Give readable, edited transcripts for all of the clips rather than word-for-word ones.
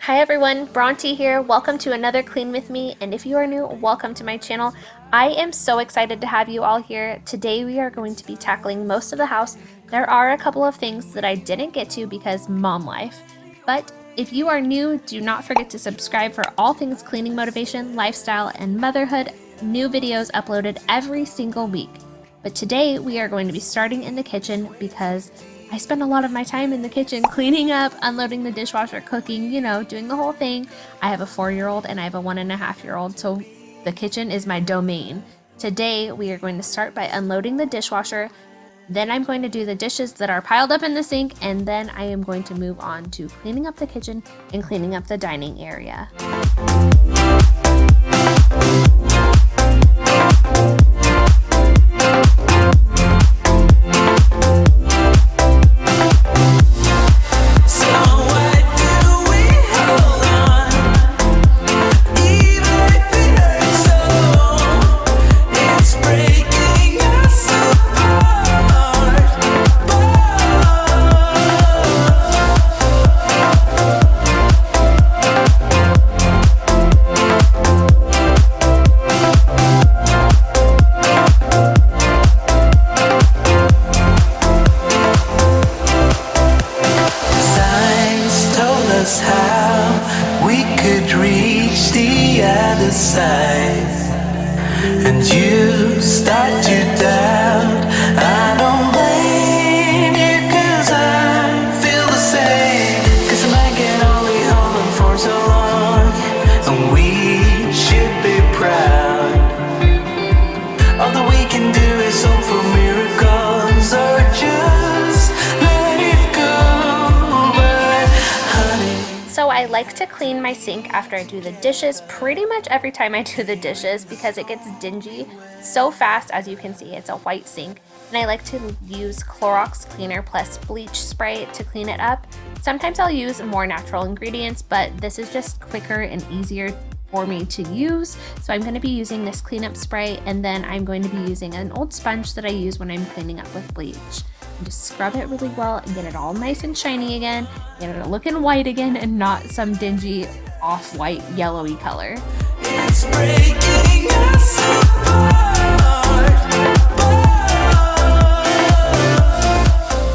Hi everyone, Bronte here. Welcome to another Clean with me, and if you are new, welcome to my channel. I am so excited to have you all here. Today we are going to be tackling most of the house. There are a couple of things that I didn't get to because mom life. But if you are new, do not forget to subscribe for all things cleaning motivation, lifestyle, and motherhood. New videos uploaded every single week. But today we are going to be starting in the kitchen because I spend a lot of my time in the kitchen cleaning up, unloading the dishwasher, cooking, doing the whole thing. I have a 4-year-old and I have a 1.5-year-old, so the kitchen is my domain. Today, we are going to start by unloading the dishwasher. Then I'm going to do the dishes that are piled up in the sink, and then I am going to move on to cleaning up the kitchen and cleaning up the dining area. How we could reach the other side, and you start to doubt. I don't blame you, 'cause I feel the same. 'Cause a man can only hold on for so long, and we should be proud. All that we can do is hope for miracles, or just let it go. But honey, So I like to clean my sink after I do the dishes pretty much every time I do the dishes because it gets dingy so fast. As you can see, it's a white sink, and I like to use Clorox cleaner plus bleach spray to clean it up. Sometimes I'll use more natural ingredients, but this is just quicker and easier for me to use. So I'm going to be using this cleanup spray, and then I'm going to be using an old sponge that I use when I'm cleaning up with bleach. And just scrub it really well and get it all nice and shiny again, get it looking white again and not some dingy off-white yellowy color. it's breaking us apart.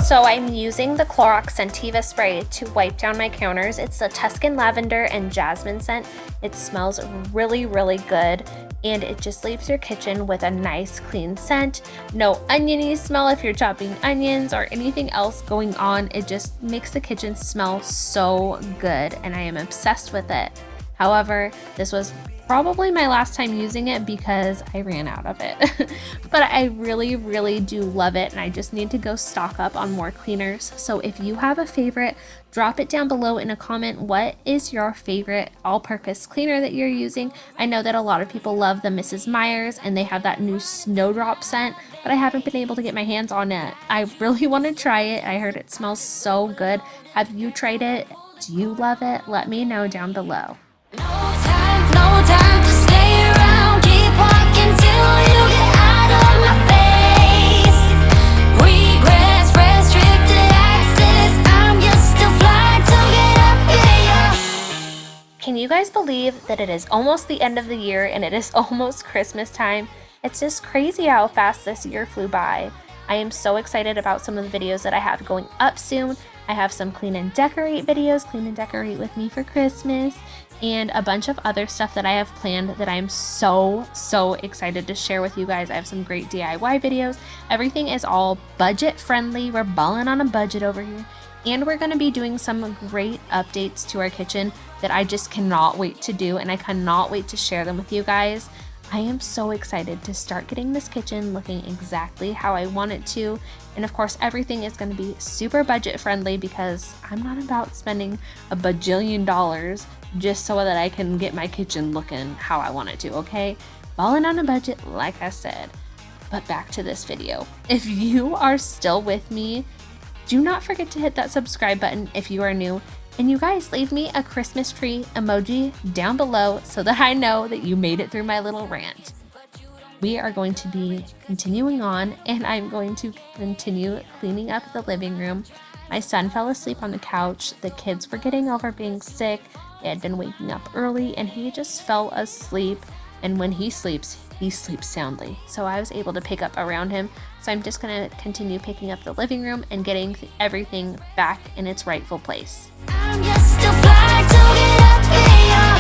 So I'm using the Clorox Scentiva spray to wipe down my counters. It's the Tuscan lavender and jasmine scent. It smells really, really good, and it just leaves your kitchen with a nice clean scent. No oniony smell if you're chopping onions or anything else going on. It just makes the kitchen smell so good, and I am obsessed with it. However, this was probably my last time using it because I ran out of it. But I really, really do love it, and I just need to go stock up on more cleaners. So if you have a favorite, drop it down below in a comment. What is your favorite all-purpose cleaner that you're using? I know that a lot of people love the Mrs. Meyer's, and they have that new snowdrop scent, but I haven't been able to get my hands on it. I really want to try it. I heard it smells so good. Have you tried it? Do you love it? Let me know down below. No time to stay around. Keep walking till you get out of my face. Regrets, restricted access. I'm just a flight to get up here. Can you guys believe that it is almost the end of the year and it is almost Christmas time? It's just crazy how fast this year flew by. I am so excited about some of the videos that I have going up soon. I have some clean and decorate videos, clean and decorate with me for Christmas, and a bunch of other stuff that I have planned that I'm so excited to share with you guys. I have some great DIY videos. Everything is all budget friendly. We're balling on a budget over here. And we're going to be doing some great updates to our kitchen that I just cannot wait to do, and I cannot wait to share them with you guys. I am so excited to start getting this kitchen looking exactly how I want it to. And of course, everything is going to be super budget friendly because I'm not about spending a bajillion dollars just so that I can get my kitchen looking how I want it to, okay? Balling on a budget, like I said. But back to this video. If you are still with me, do not forget to hit that subscribe button if you are new. And you guys, leave me a Christmas tree emoji down below so that I know that you made it through my little rant. We are going to be continuing on, and I'm going to continue cleaning up the living room. My son fell asleep on the couch. The kids were getting over being sick. They had been waking up early and he just fell asleep. And when he sleeps soundly. So I was able to pick up around him. So I'm just gonna continue picking up the living room and getting everything back in its rightful place. I'm just a fly to get up in your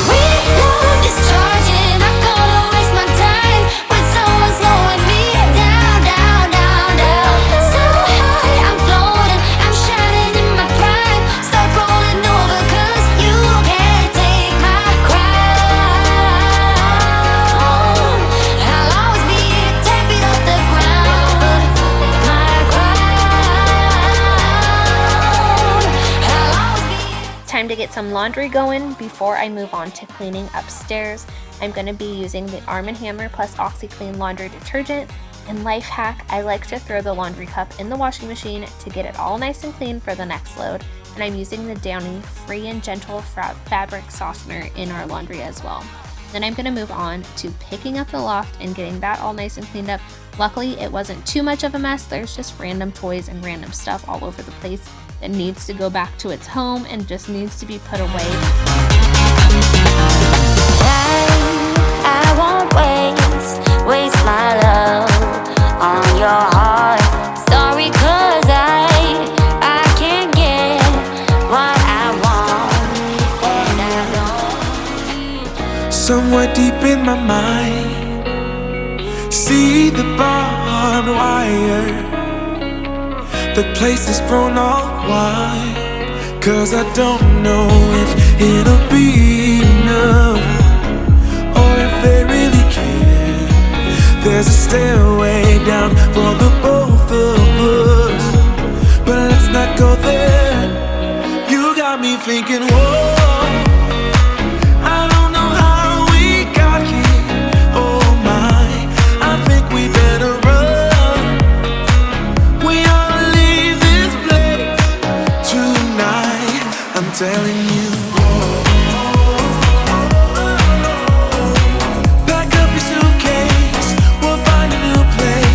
with no discharging. I can't waste my time with someone slowing me down, down, down, down. So high, I'm floating, I'm shining in my prime. Start rolling over 'cause you can't take my crown. I'll always be 10 feet off the ground. My crown. I'll always be. Time to get some laundry going before I move on to cleaning upstairs. I'm going to be using the Arm & Hammer plus OxiClean laundry detergent. And life hack, I like to throw the laundry cup in the washing machine to get it all nice and clean for the next load. And I'm using the Downy Free and Gentle fabric softener in our laundry as well. Then I'm going to move on to picking up the loft and getting that all nice and cleaned up. Luckily, it wasn't too much of a mess. There's just random toys and random stuff all over the place that needs to go back to its home and just needs to be put away. I won't waste my love on your heart. Sorry 'cause I can't get what I want, and I know. Somewhere deep in my mind, see the barbed wire. The place is grown all wide, 'cause I don't know if it'll be enough, or if they really care. There's a stairway down for the both of us, but let's not go there. You got me thinking, whoa, I don't know how we got here. Oh my, I think we better run. We ought to leave this place tonight, I'm telling you. Pack up your suitcase, we'll find a new place.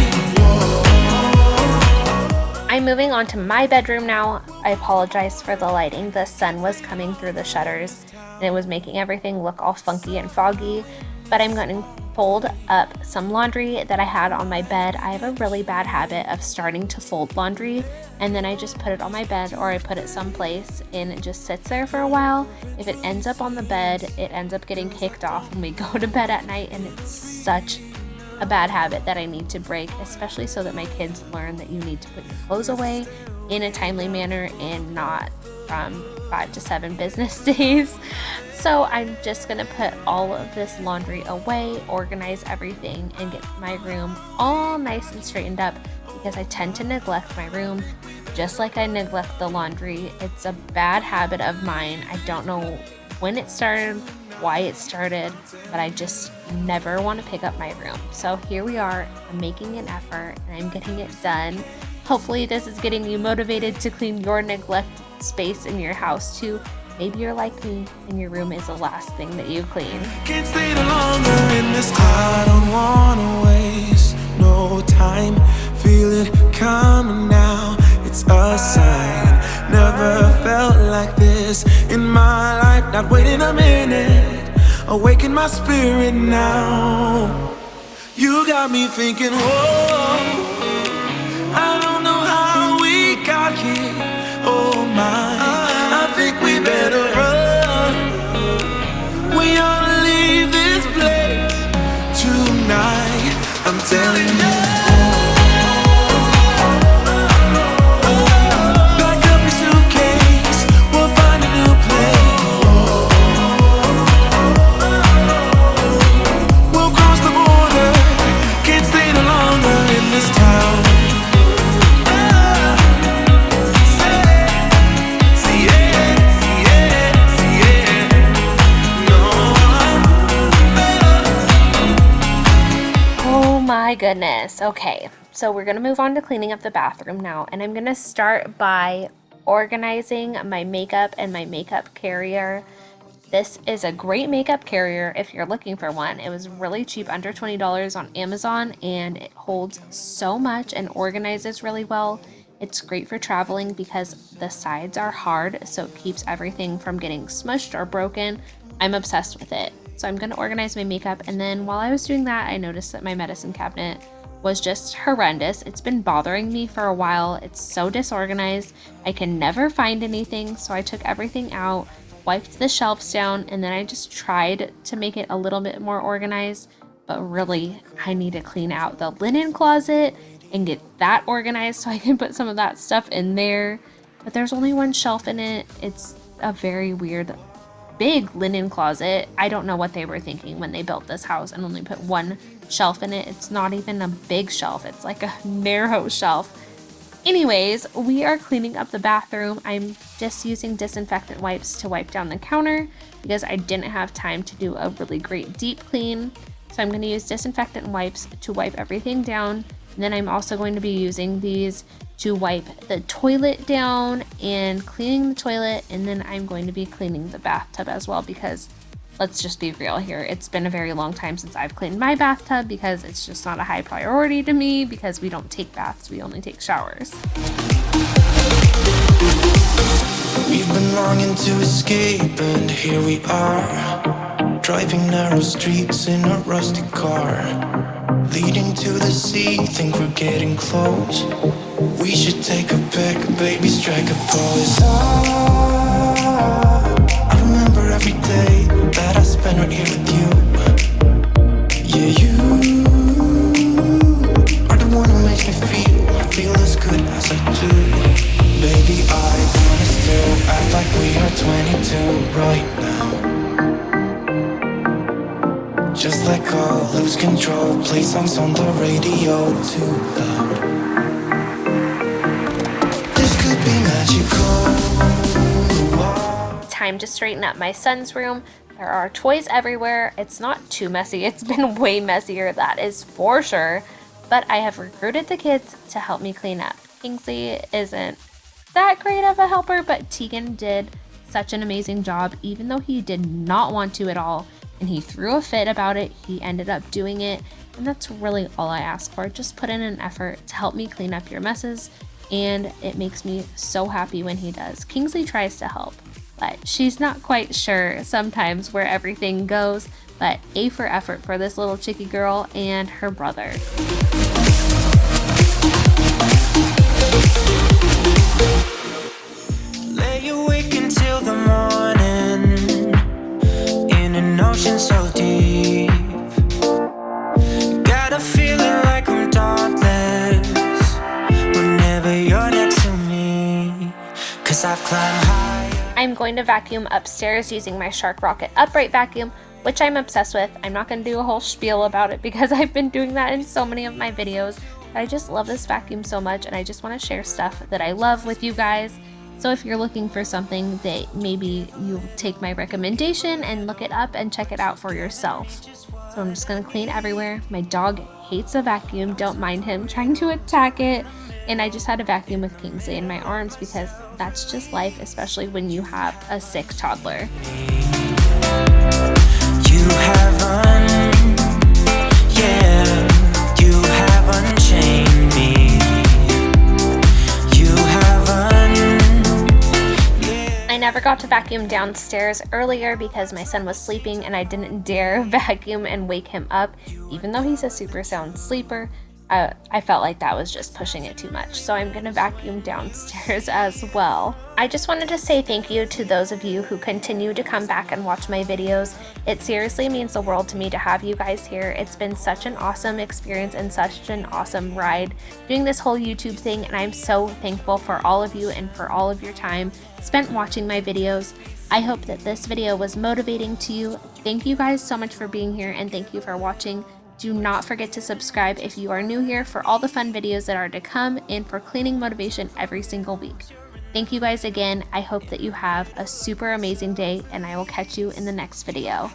I'm moving on to my bedroom now. I apologize for the lighting. The sun was coming through the shutters and it was making everything look all funky and foggy. But I'm going to fold up some laundry that I had on my bed. I have a really bad habit of starting to fold laundry and then I just put it on my bed or I put it someplace and it just sits there for a while. If it ends up on the bed, it ends up getting kicked off when we go to bed at night, and it's such a bad habit that I need to break, especially so that my kids learn that you need to put your clothes away in a timely manner and not from 5 to 7 business days. So I'm just gonna put all of this laundry away, organize everything, and get my room all nice and straightened up, because I tend to neglect my room just like I neglect the laundry. It's a bad habit of mine. I don't know when it started, why it started, but I just never want to pick up my room. So here we are, I'm making an effort and I'm getting it done. Hopefully this is getting you motivated to clean your neglected space in your house too. Maybe you're like me and your room is the last thing that you clean. Can't stay no longer in this. I don't wanna waste no time. Feel it coming now, it's a sign. Never felt like this in my life. Not waiting a minute, awaken my spirit now. You got me thinking, whoa, I don't know how we got here. Oh my, I think we better run. We ought to leave this place tonight, I'm telling you. Pack up your suitcase, we'll find a new place. We'll cross the border, can't stay no longer in this town. My goodness. Okay, so we're gonna move on to cleaning up the bathroom now, and I'm gonna start by organizing my makeup and my makeup carrier. This is a great makeup carrier if you're looking for one. It was really cheap, under $20 on Amazon, and it holds so much and organizes really well. It's great for traveling because the sides are hard, so it keeps everything from getting smushed or broken. I'm obsessed with it. So I'm going to organize my makeup, and then while I was doing that, I noticed that my medicine cabinet was just horrendous. It's been bothering me for a while. It's so disorganized. I can never find anything, so I took everything out, wiped the shelves down, and then I just tried to make it a little bit more organized. But really, I need to clean out the linen closet and get that organized so I can put some of that stuff in there. But there's only one shelf in it. It's a very weird big linen closet. I don't know what they were thinking when they built this house and only put one shelf in it. It's not even a big shelf. It's like a narrow shelf. Anyways, we are cleaning up the bathroom. I'm just using disinfectant wipes to wipe down the counter because I didn't have time to do a really great deep clean. So I'm going to use disinfectant wipes to wipe everything down. And then I'm also going to be using these to wipe the toilet down and cleaning the toilet. And then I'm going to be cleaning the bathtub as well because let's just be real here. It's been a very long time since I've cleaned my bathtub because it's just not a high priority to me because we don't take baths, we only take showers. We've been longing to escape, and here we are, driving narrow streets in a rusty car, leading to the sea, think we're getting close. We should take a pic, baby, strike a pose. I remember every day that I spent right here with you. Yeah, you are the one who makes me feel as good as I do. Baby, I wanna still act like we are 22 right now. Just let go, lose control, play songs on the radio too loud. This could be magical. Time to straighten up my son's room. There are toys everywhere. It's not too messy. It's been way messier, that is for sure. But I have recruited the kids to help me clean up. Kingsley isn't that great of a helper, but Tegan did such an amazing job, even though he did not want to at all. And he threw a fit about it. He ended up doing it. And that's really all I ask for. Just put in an effort to help me clean up your messes. And it makes me so happy when he does. Kingsley tries to help, but she's not quite sure sometimes where everything goes. But A for effort for this little chickie girl and her brother. Lay awake until the morning in an ocean so deep. Got a feeling like I'm toddlers whenever you're next to me. 'Cause I've climbed higher. I'm going to vacuum upstairs using my Shark Rocket upright vacuum, which I'm obsessed with. I'm not going to do a whole spiel about it because I've been doing that in so many of my videos. But I just love this vacuum so much, and I just want to share stuff that I love with you guys. So if you're looking for something that maybe you take my recommendation and look it up and check it out for yourself. So I'm just going to clean everywhere. My dog hates a vacuum. Don't mind him trying to attack it. And I just had a vacuum with Kingsley in my arms because that's just life, especially when you have a sick toddler. You haven't, yeah, you haven't chained me. You haven't, yeah. I never got to vacuum downstairs earlier because my son was sleeping and I didn't dare vacuum and wake him up, even though he's a super sound sleeper. I felt like that was just pushing it too much, so I'm gonna vacuum downstairs as well. I just wanted to say thank you to those of you who continue to come back and watch my videos. It seriously means the world to me to have you guys here. It's been such an awesome experience and such an awesome ride doing this whole YouTube thing, and I'm so thankful for all of you and for all of your time spent watching my videos. I hope that this video was motivating to you. Thank you guys so much for being here, and thank you for watching. Do not forget to subscribe if you are new here for all the fun videos that are to come and for cleaning motivation every single week. Thank you guys again. I hope that you have a super amazing day, and I will catch you in the next video.